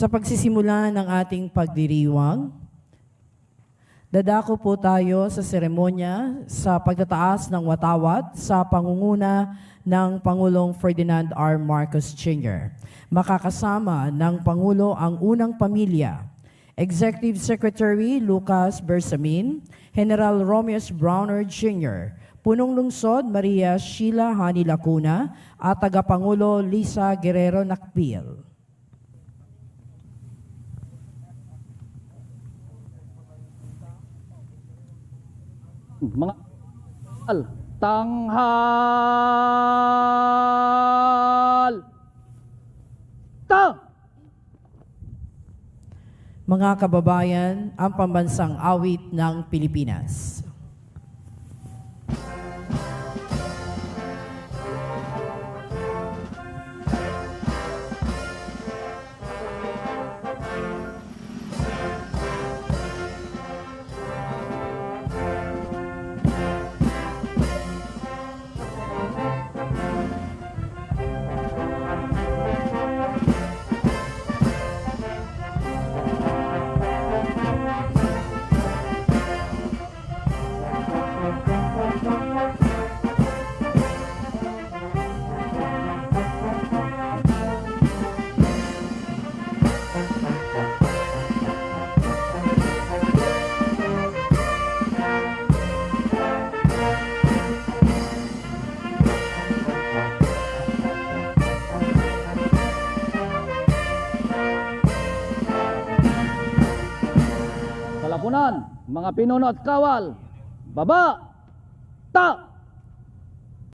Sa pagsisimula ng ating pagdiriwang, dadako po tayo sa seremonya sa pagtataas ng watawat sa pangunguna ng Pangulong Ferdinand R. Marcos Jr. Makakasama ng Pangulo ang unang pamilya, Executive Secretary Lucas Bersamin, General Romeus Browner Jr., Punong Lungsod Maria Sheila Hani Lacuna at Tagapangulo Lisa Guerrero Nakpil. Mga tanghal ta! Mga kababayan, ang pambansang awit ng Pilipinas. Kalapunan, mga pinuno at kawal, baba, ta!